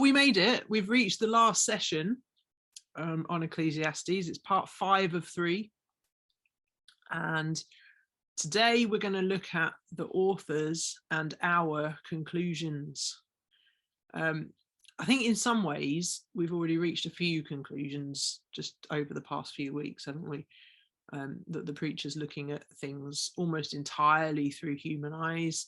We made it. We've reached the last session on Ecclesiastes. It's part 5 of 3. And today we're going to look at the authors and our conclusions. I think in some ways we've already reached a few conclusions just over the past few weeks, haven't we? That the preacher's looking at things almost entirely through human eyes.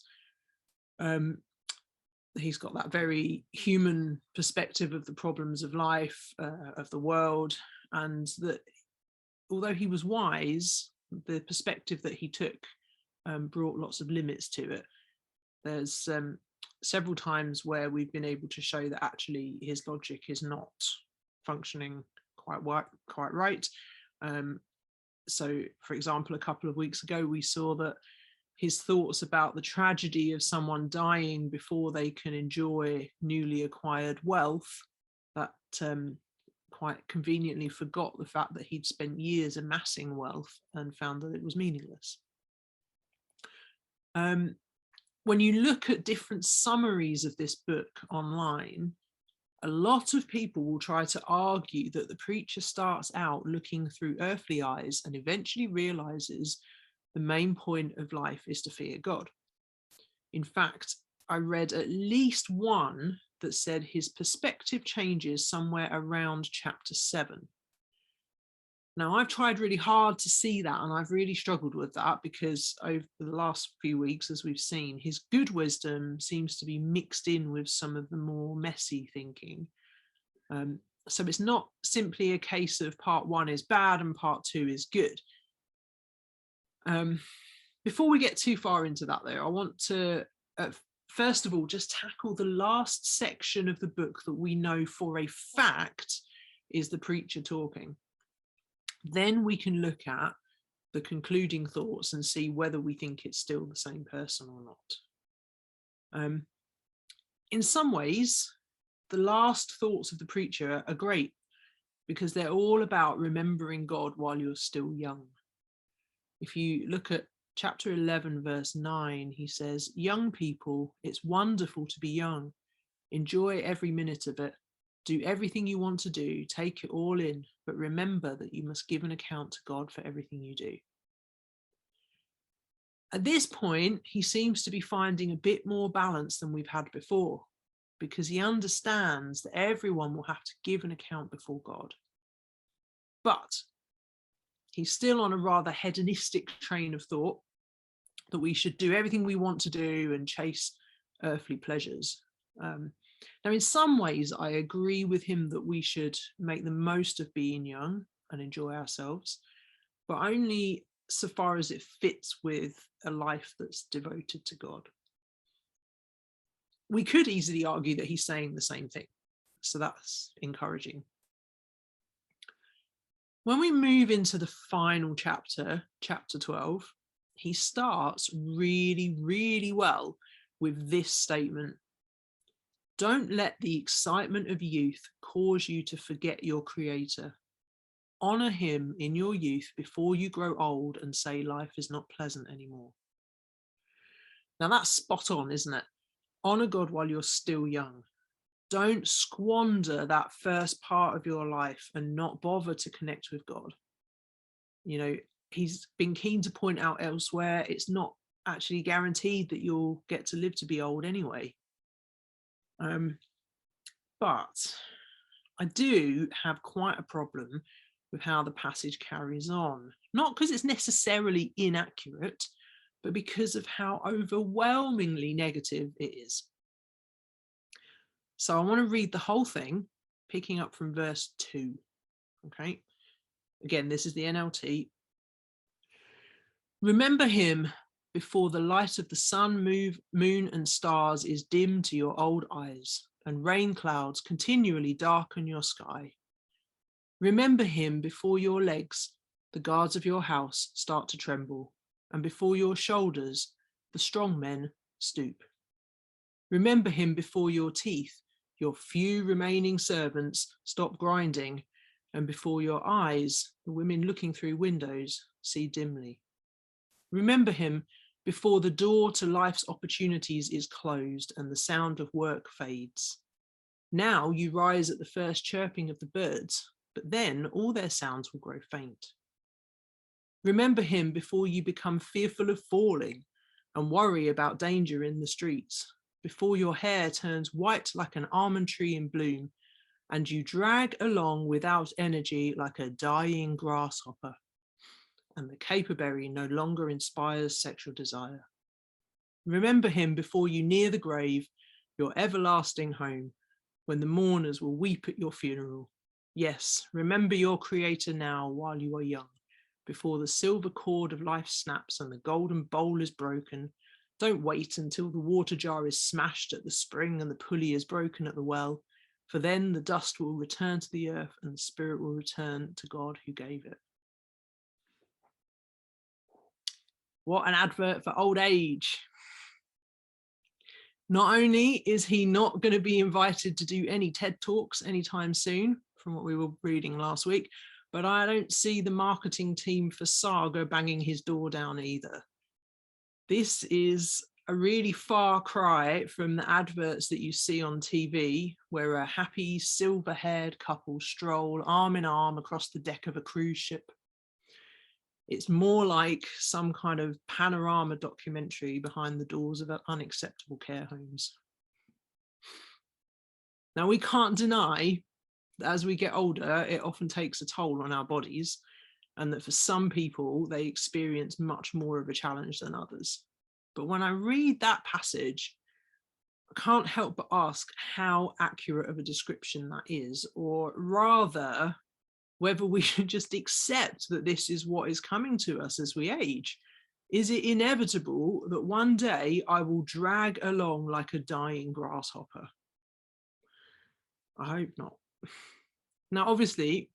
He's got that very human perspective of the problems of life, of the world, and that although he was wise, the perspective that he took brought lots of limits to it. There's several times where we've been able to show that actually his logic is not functioning quite right. So, for example, a couple of weeks ago, we saw that his thoughts about the tragedy of someone dying before they can enjoy newly acquired wealth, that quite conveniently forgot the fact that he'd spent years amassing wealth and found that it was meaningless. When you look at different summaries of this book online, a lot of people will try to argue that the preacher starts out looking through earthly eyes and eventually realizes the main point of life is to fear God. In fact, I read at least one that said his perspective changes somewhere around chapter 7. Now, I've tried really hard to see that, and I've really struggled with that because over the last few weeks, as we've seen, his good wisdom seems to be mixed in with some of the more messy thinking. So it's not simply a case of part 1 is bad and part 2 is good. Before we get too far into that, though, I want to first of all just tackle the last section of the book that we know for a fact is the preacher talking. Then we can look at the concluding thoughts and see whether we think it's still the same person or not. In some ways, the last thoughts of the preacher are great because they're all about remembering God while you're still young. If you look at chapter 11, verse 9, he says, "Young people, it's wonderful to be young. Enjoy every minute of it. Do everything you want to do. Take it all in. But remember that you must give an account to God for everything you do." At this point, he seems to be finding a bit more balance than we've had before, because he understands that everyone will have to give an account before God. But he's still on a rather hedonistic train of thought that we should do everything we want to do and chase earthly pleasures. Now, in some ways, I agree with him that we should make the most of being young and enjoy ourselves, but only so far as it fits with a life that's devoted to God. We could easily argue that he's saying the same thing, so that's encouraging. When we move into the final chapter, chapter 12, he starts really, really well with this statement: "Don't let the excitement of youth cause you to forget your Creator. Honor him in your youth before you grow old and say life is not pleasant anymore." Now that's spot on, isn't it? Honor God while you're still young. Don't squander that first part of your life and not bother to connect with God. You know, he's been keen to point out elsewhere, it's not actually guaranteed that you'll get to live to be old anyway. But I do have quite a problem with how the passage carries on, not because it's necessarily inaccurate, but because of how overwhelmingly negative it is. So I want to read the whole thing, picking up from verse 2. Okay. Again, this is the NLT. "Remember him before the light of the sun, moon, and stars is dim to your old eyes, and rain clouds continually darken your sky. Remember him before your legs, the guards of your house, start to tremble, and before your shoulders, the strong men stoop. Remember him before your teeth, your few remaining servants stop grinding, and before your eyes, the women looking through windows see dimly. Remember him before the door to life's opportunities is closed and the sound of work fades. Now you rise at the first chirping of the birds, but then all their sounds will grow faint. Remember him before you become fearful of falling and worry about danger in the streets, before your hair turns white like an almond tree in bloom, and you drag along without energy like a dying grasshopper, and the caperberry no longer inspires sexual desire. Remember him before you near the grave, your everlasting home, when the mourners will weep at your funeral. Yes, remember your Creator now while you are young, before the silver cord of life snaps and the golden bowl is broken. Don't wait until the water jar is smashed at the spring and the pulley is broken at the well, for then the dust will return to the earth and the spirit will return to God who gave it. What an advert for old age. Not only is he not going to be invited to do any TED Talks anytime soon, from what we were reading last week, but I don't see the marketing team for Saga banging his door down either. This is a really far cry from the adverts that you see on TV, where a happy silver-haired couple stroll arm in arm across the deck of a cruise ship. It's more like some kind of panorama documentary behind the doors of unacceptable care homes. Now, we can't deny that as we get older, it often takes a toll on our bodies, and that for some people, they experience much more of a challenge than others. But when I read that passage, I can't help but ask how accurate of a description that is, or rather, whether we should just accept that this is what is coming to us as we age. Is it inevitable that one day I will drag along like a dying grasshopper? I hope not. Now, obviously,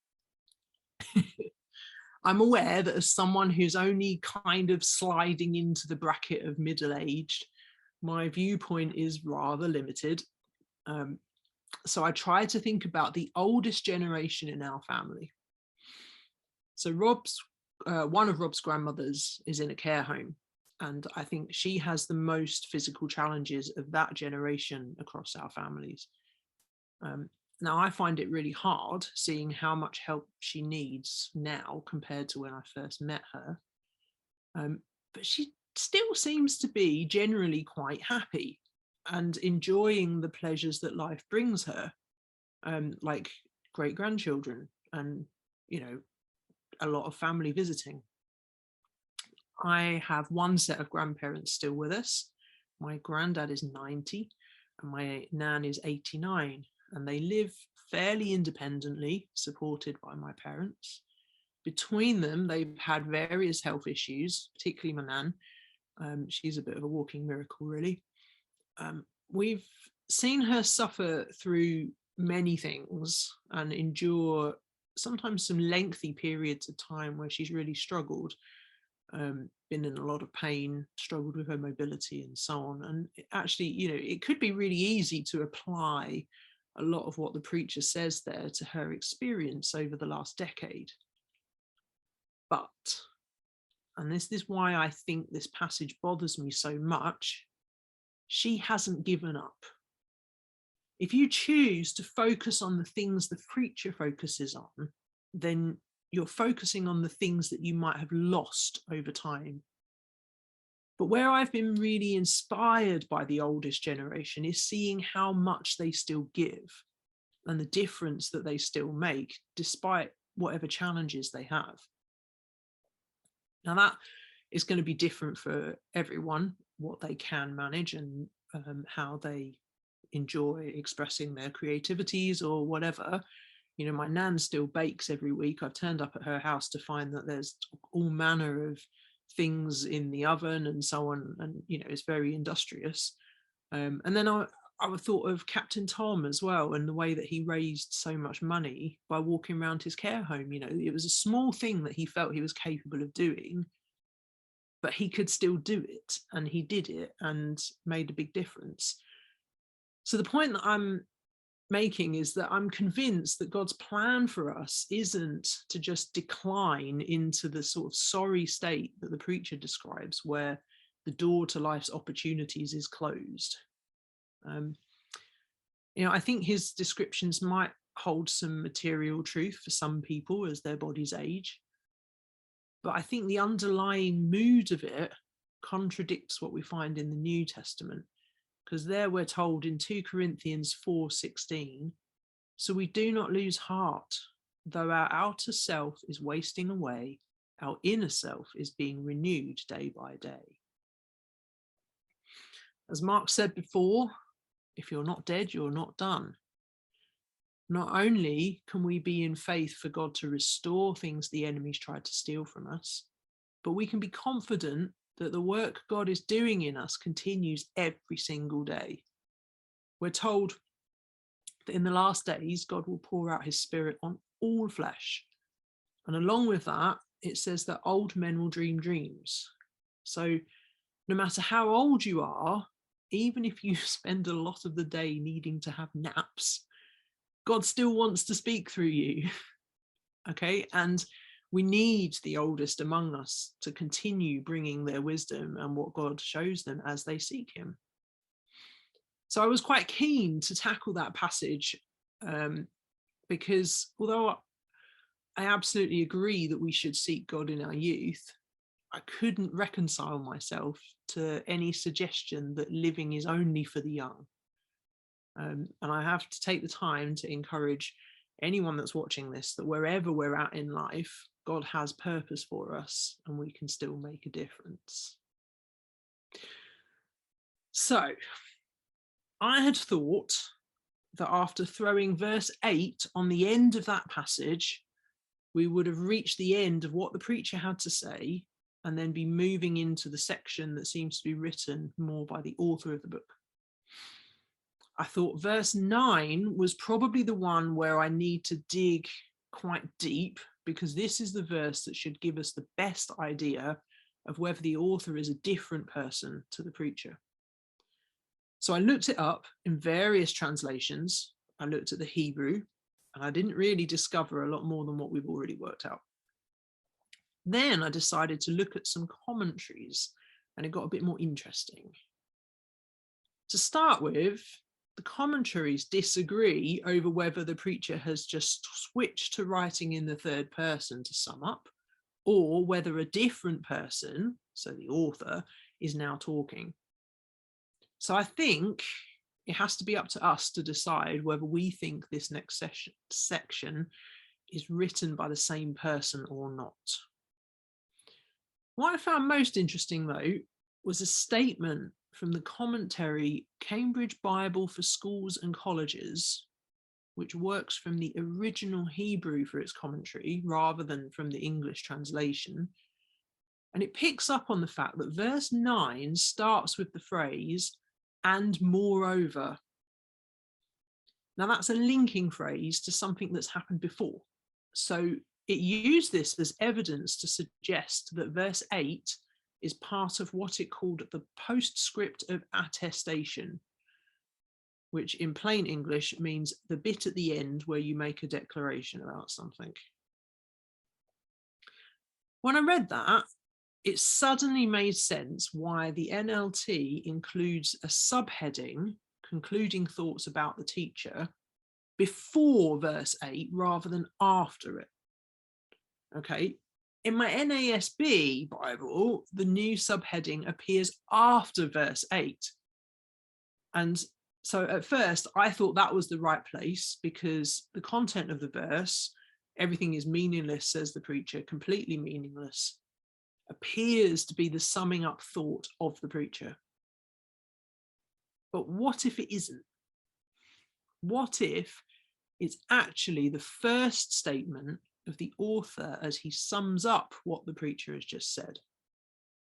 I'm aware that as someone who's only kind of sliding into the bracket of middle-aged, my viewpoint is rather limited. So I try to think about the oldest generation in our family. So one of Rob's grandmothers is in a care home, and I think she has the most physical challenges of that generation across our families. Now, I find it really hard seeing how much help she needs now compared to when I first met her. But she still seems to be generally quite happy and enjoying the pleasures that life brings her, like great grandchildren and, a lot of family visiting. I have one set of grandparents still with us. My granddad is 90 and my nan is 89, and they live fairly independently, supported by my parents. Between them, they've had various health issues, particularly my nan. She's a bit of a walking miracle, really. We've seen her suffer through many things and endure sometimes some lengthy periods of time where she's really struggled, been in a lot of pain, struggled with her mobility and so on. And actually, it could be really easy to apply a lot of what the preacher says there to her experience over the last decade. But, and this is why I think this passage bothers me so much, she hasn't given up. If you choose to focus on the things the preacher focuses on, then you're focusing on the things that you might have lost over time. But where I've been really inspired by the oldest generation is seeing how much they still give and the difference that they still make despite whatever challenges they have. Now, that is going to be different for everyone, what they can manage and how they enjoy expressing their creativities or whatever. My nan still bakes every week. I've turned up at her house to find that there's all manner of things in the oven and so on, and it's very industrious. And then I thought of Captain Tom as well, and the way that he raised so much money by walking around his care home. It was a small thing that he felt he was capable of doing, but he could still do it, and he did it and made a big difference. So the point that I'm making is that I'm convinced that God's plan for us isn't to just decline into the sort of sorry state that the preacher describes, where the door to life's opportunities is closed. I think his descriptions might hold some material truth for some people as their bodies age. But I think the underlying mood of it contradicts what we find in the New Testament, because there we're told in 2 Corinthians 4:16, so we do not lose heart, though our outer self is wasting away, our inner self is being renewed day by day. As Mark said before, if you're not dead, you're not done. Not only can we be in faith for God to restore things the enemy's tried to steal from us, but we can be confident that the work God is doing in us continues every single day. We're told that in the last days, God will pour out his Spirit on all flesh. And along with that, it says that old men will dream dreams. So no matter how old you are, even if you spend a lot of the day needing to have naps, God still wants to speak through you. Okay, and we need the oldest among us to continue bringing their wisdom and what God shows them as they seek him. So I was quite keen to tackle that passage because although I absolutely agree that we should seek God in our youth, I couldn't reconcile myself to any suggestion that living is only for the young. And I have to take the time to encourage anyone that's watching this that wherever we're at in life, God has purpose for us and we can still make a difference. So I had thought that after throwing verse 8 on the end of that passage, we would have reached the end of what the preacher had to say and then be moving into the section that seems to be written more by the author of the book. I thought verse 9 was probably the one where I need to dig quite deep, because this is the verse that should give us the best idea of whether the author is a different person to the preacher. So I looked it up in various translations. I looked at the Hebrew, and I didn't really discover a lot more than what we've already worked out. Then I decided to look at some commentaries, and it got a bit more interesting. To start with, the commentaries disagree over whether the preacher has just switched to writing in the third person to sum up, or whether a different person, so the author, is now talking. So I think it has to be up to us to decide whether we think this next section is written by the same person or not. What I found most interesting, though, was a statement from the commentary Cambridge Bible for Schools and Colleges, which works from the original Hebrew for its commentary rather than from the English translation. And it picks up on the fact that verse 9 starts with the phrase, "and moreover." Now that's a linking phrase to something that's happened before. So it used this as evidence to suggest that verse 8 is part of what it called the postscript of attestation, which in plain English means the bit at the end where you make a declaration about something. When I read that, it suddenly made sense why the NLT includes a subheading, concluding thoughts about the teacher, before verse 8 rather than after it. Okay. In my NASB Bible, the new subheading appears after verse 8. And so at first, I thought that was the right place because the content of the verse, everything is meaningless, says the preacher, completely meaningless, appears to be the summing up thought of the preacher. But what if it isn't? What if it's actually the first statement of the author as he sums up what the preacher has just said?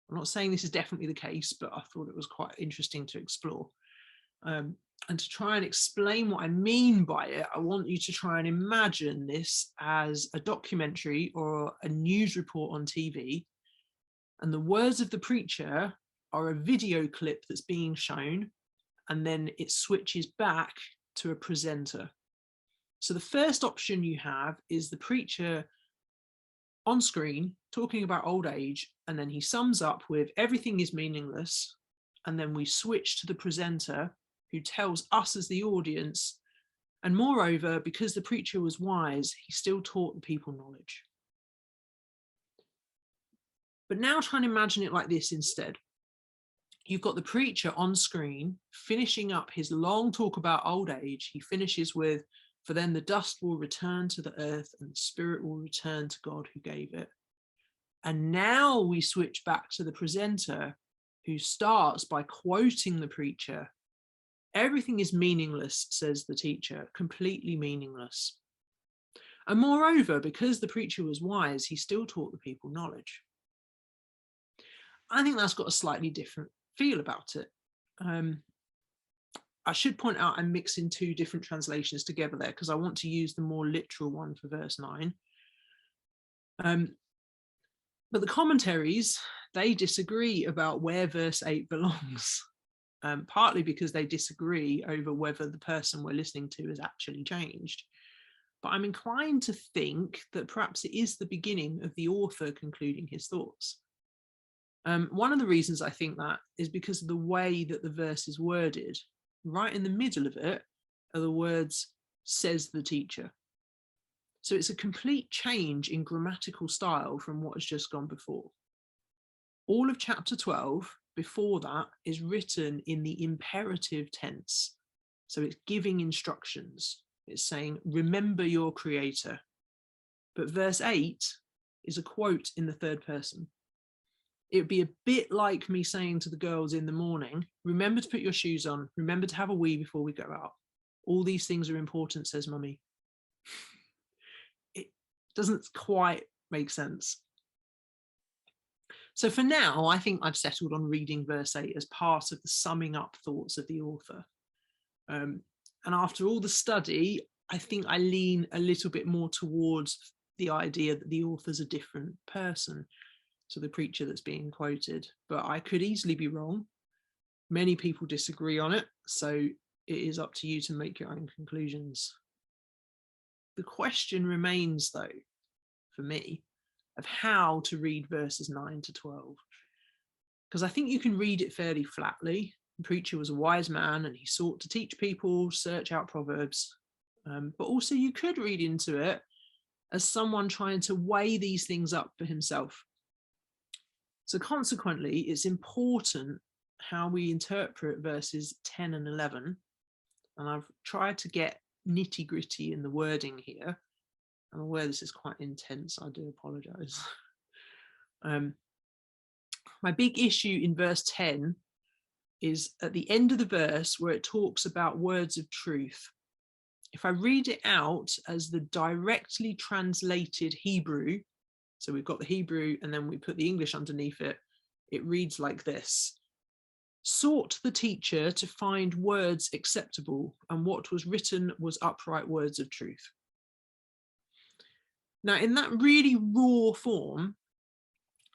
I'm not saying this is definitely the case, but I thought it was quite interesting to explore. And to try and explain what I mean by it, I want you to try and imagine this as a documentary or a news report on TV, and the words of the preacher are a video clip that's being shown, and then it switches back to a presenter. So the first option you have is the preacher on screen talking about old age, and then he sums up with everything is meaningless, and then we switch to the presenter who tells us as the audience, and moreover, because the preacher was wise, he still taught the people knowledge. But now try and imagine it like this instead. You've got the preacher on screen finishing up his long talk about old age. He finishes with, "For then the dust will return to the earth and the spirit will return to God who gave it." And now we switch back to the presenter, who starts by quoting the preacher. "Everything is meaningless," says the teacher, "completely meaningless. And moreover, because the preacher was wise, he still taught the people knowledge." I think that's got a slightly different feel about it. I should point out I'm mixing two different translations together there because I want to use the more literal one for verse 9. But the commentaries, they disagree about where verse 8 belongs, partly because they disagree over whether the person we're listening to has actually changed. But I'm inclined to think that perhaps it is the beginning of the author concluding his thoughts. One of the reasons I think that is because of the way that the verse is worded. Right in the middle of it are the words, "says the teacher." So it's a complete change in grammatical style from what has just gone before. All of chapter 12 before that is written in the imperative tense. So it's giving instructions. It's saying, "Remember your creator." But verse 8 is a quote in the third person. It would be a bit like me saying to the girls in the morning, "Remember to put your shoes on. Remember to have a wee before we go out. All these things are important," says mummy. It doesn't quite make sense. So for now, I think I've settled on reading verse 8 as part of the summing up thoughts of the author. And after all the study, I think I lean a little bit more towards the idea that the author's a different person to the preacher that's being quoted, but I could easily be wrong. Many people disagree on it, so it is up to you to make your own conclusions. The question remains, though, for me, of how to read verses 9 to 12. Because I think you can read it fairly flatly. The preacher was a wise man and he sought to teach people, search out proverbs. But also you could read into it as someone trying to weigh these things up for himself. So consequently, it's important how we interpret verses 10 and 11. And I've tried to get nitty gritty in the wording here. I'm aware this is quite intense. I do apologize. My big issue in verse 10 is at the end of the verse where it talks about words of truth. If I read it out as the directly translated Hebrew, so we've got the Hebrew and then we put the English underneath it, it reads like this: "Sought the teacher to find words acceptable, and what was written was upright words of truth." Now, in that really raw form,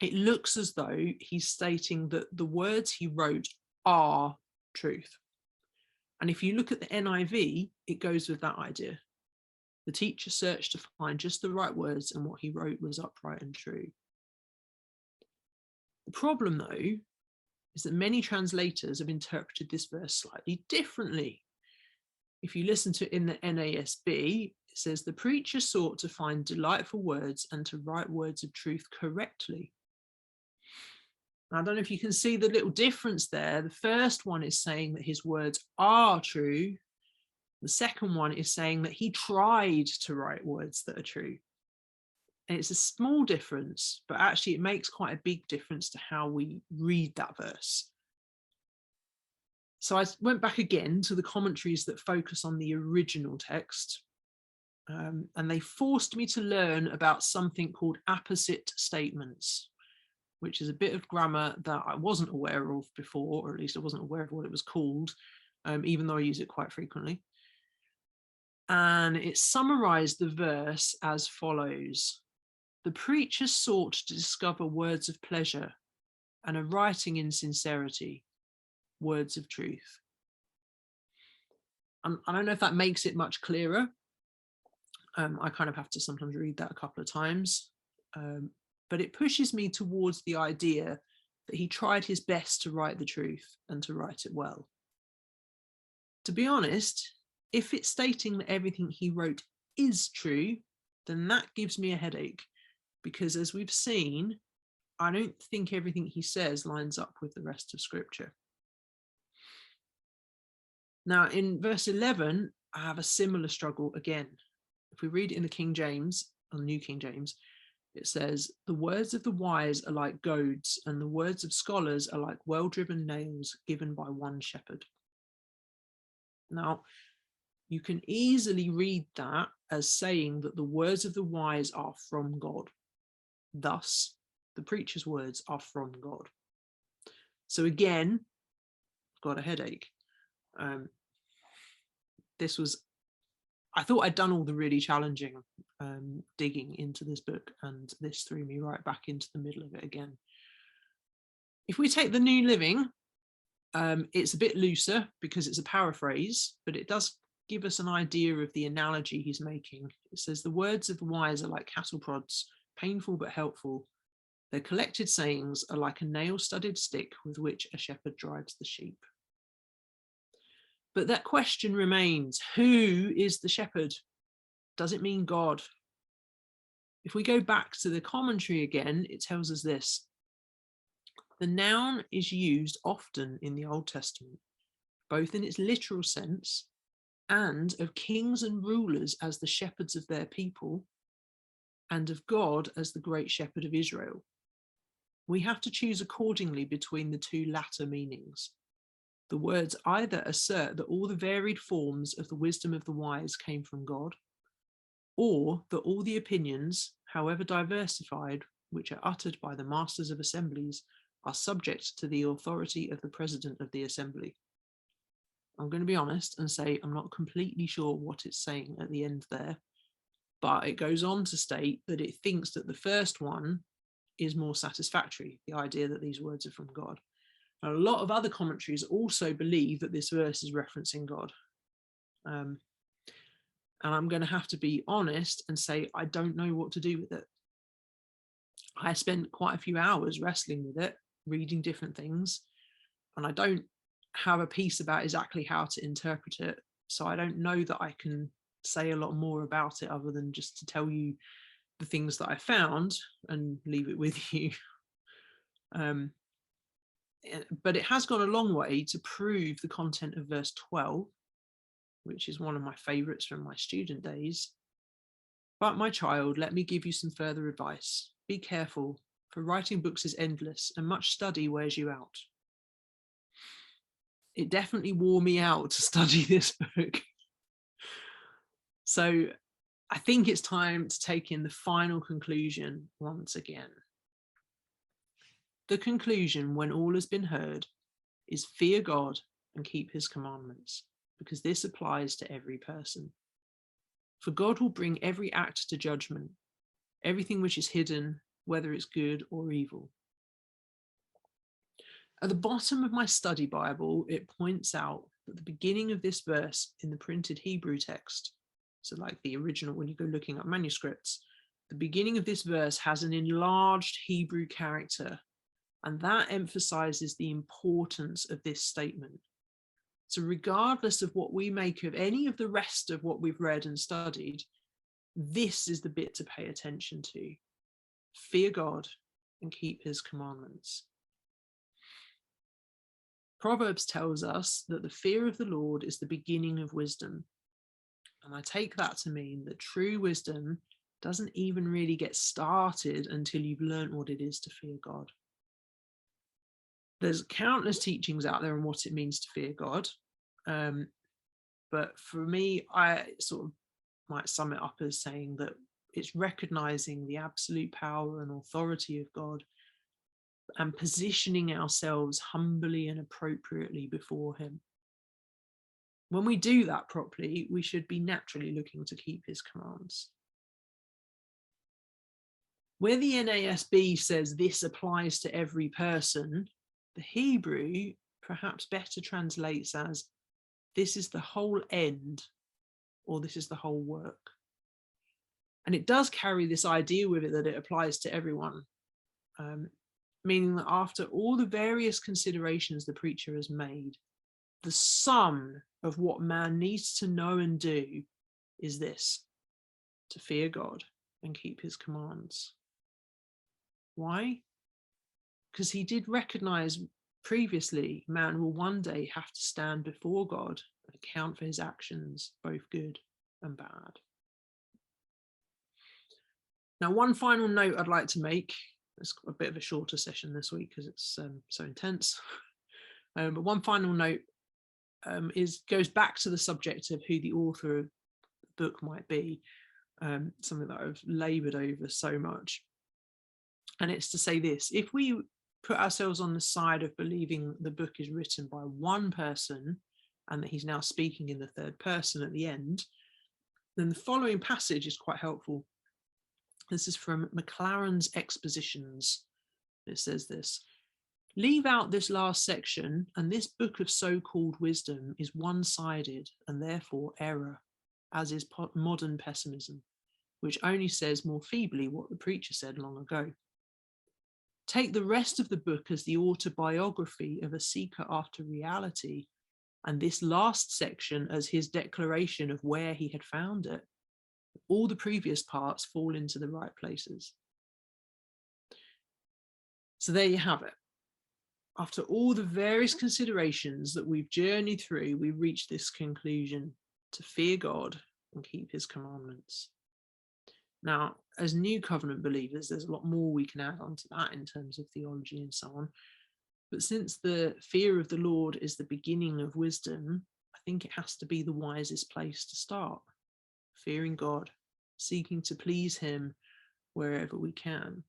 it looks as though he's stating that the words he wrote are truth. And if you look at the NIV, it goes with that idea. The teacher searched to find just the right words, and what he wrote was upright and true. The problem, though, is that many translators have interpreted this verse slightly differently. If you listen to it in the NASB, it says, "The preacher sought to find delightful words and to write words of truth correctly." I don't know if you can see the little difference there. The first one is saying that his words are true. The second one is saying that he tried to write words that are true. And it's a small difference, but actually it makes quite a big difference to how we read that verse. So I went back again to the commentaries that focus on the original text, and they forced me to learn about something called apposite statements, which is a bit of grammar that I wasn't aware of before, or at least I wasn't aware of what it was called, even though I use it quite frequently. And it summarized the verse as follows: "The preacher sought to discover words of pleasure and are writing in sincerity, words of truth." And I don't know if that makes it much clearer. I kind of have to sometimes read that a couple of times. But it pushes me towards the idea that he tried his best to write the truth and to write it well. To be honest, if it's stating that everything he wrote is true, then that gives me a headache, because as we've seen, I don't think everything he says lines up with the rest of Scripture. Now, in verse 11, I have a similar struggle again. If we read it in the King James, or New King James, it says, "The words of the wise are like goads, and the words of scholars are like well-driven nails given by one shepherd." Now, you can easily read that as saying that the words of the wise are from God. Thus, the preacher's words are from God. So again, I've got a headache. I thought I'd done all the really challenging digging into this book, and this threw me right back into the middle of it again. If we take the New Living, it's a bit looser because it's a paraphrase, but it does give us an idea of the analogy he's making. It says, "The words of the wise are like cattle prods, painful but helpful. Their collected sayings are like a nail-studded stick with which a shepherd drives the sheep." But that question remains, who is the shepherd? Does it mean God? If we go back to the commentary again, it tells us this. The noun is used often in the Old Testament, both in its literal sense and of kings and rulers as the shepherds of their people, and of God as the great shepherd of Israel. We have to choose accordingly between the two latter meanings. The words either assert that all the varied forms of the wisdom of the wise came from God, or that all the opinions, however diversified, which are uttered by the masters of assemblies, are subject to the authority of the president of the assembly. I'm going to be honest and say I'm not completely sure what it's saying at the end there, but it goes on to state that it thinks that the first one is more satisfactory, the idea that these words are from God. A lot of other commentaries also believe that this verse is referencing God. And I'm going to have to be honest and say I don't know what to do with it. I spent quite a few hours wrestling with it, reading different things, and I don't have a piece about exactly how to interpret it. So I don't know that I can say a lot more about it other than just to tell you the things that I found and leave it with you. But it has gone a long way to prove the content of verse 12, which is one of my favorites from my student days. "But my child, let me give you some further advice. Be careful, for writing books is endless and much study wears you out." It definitely wore me out to study this book. So I think it's time to take in the final conclusion once again. The conclusion, when all has been heard, is fear God and keep his commandments, because this applies to every person. For God will bring every act to judgment, everything which is hidden, whether it's good or evil. At the bottom of my study Bible, it points out that the beginning of this verse in the printed Hebrew text, so like the original when you go looking at manuscripts, the beginning of this verse has an enlarged Hebrew character, and that emphasizes the importance of this statement. So regardless of what we make of any of the rest of what we've read and studied, this is the bit to pay attention to. Fear God and keep his commandments. Proverbs tells us that the fear of the Lord is the beginning of wisdom. And I take that to mean that true wisdom doesn't even really get started until you've learned what it is to fear God. There's countless teachings out there on what it means to fear God. But for me, I sort of might sum it up as saying that it's recognizing the absolute power and authority of God and positioning ourselves humbly and appropriately before him. When we do that properly, we should be naturally looking to keep his commands. Where the NASB says this applies to every person, the Hebrew perhaps better translates as this is the whole end, or this is the whole work. And it does carry this idea with it that it applies to everyone, meaning that after all the various considerations the preacher has made, the sum of what man needs to know and do is this: to fear God and keep his commands. Why? Because he did recognize previously man will one day have to stand before God and account for his actions, both good and bad. Now, one final note I'd like to make. It's a bit of a shorter session this week because it's so intense. But one final note goes back to the subject of who the author of the book might be, something that I've laboured over so much. And it's to say this: if we put ourselves on the side of believing the book is written by one person and that he's now speaking in the third person at the end, then the following passage is quite helpful. This is from Maclaren's Expositions. It says this: leave out this last section, and this book of so-called wisdom is one-sided and therefore error, as is modern pessimism, which only says more feebly what the preacher said long ago. Take the rest of the book as the autobiography of a seeker after reality, and this last section as his declaration of where he had found it. All the previous parts fall into the right places. So there you have it. After all the various considerations that we've journeyed through, we reach this conclusion: to fear God and keep his commandments. Now, as New Covenant believers, there's a lot more we can add on to that in terms of theology and so on. But since the fear of the Lord is the beginning of wisdom, I think it has to be the wisest place to start. Fearing God, seeking to please him wherever we can.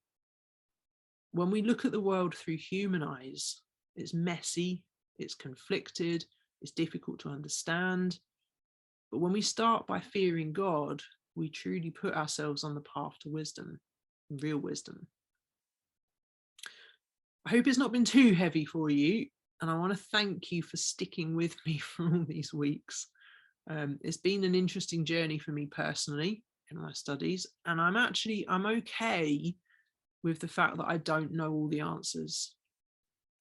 When we look at the world through human eyes, it's messy, it's conflicted, it's difficult to understand. But when we start by fearing God, we truly put ourselves on the path to wisdom, real wisdom. I hope it's not been too heavy for you, and I want to thank you for sticking with me for all these weeks. It's been an interesting journey for me personally in my studies, and I'm okay with the fact that I don't know all the answers.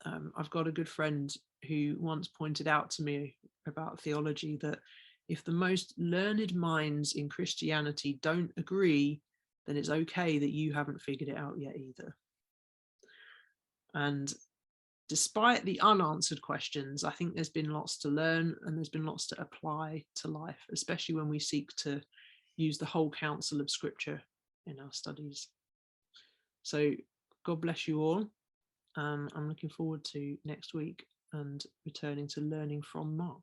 I've got a good friend who once pointed out to me about theology that if the most learned minds in Christianity don't agree, then it's okay that you haven't figured it out yet either. And despite the unanswered questions, I think there's been lots to learn and there's been lots to apply to life, especially when we seek to use the whole counsel of Scripture in our studies. So God bless you all. I'm looking forward to next week and returning to learning from Mark.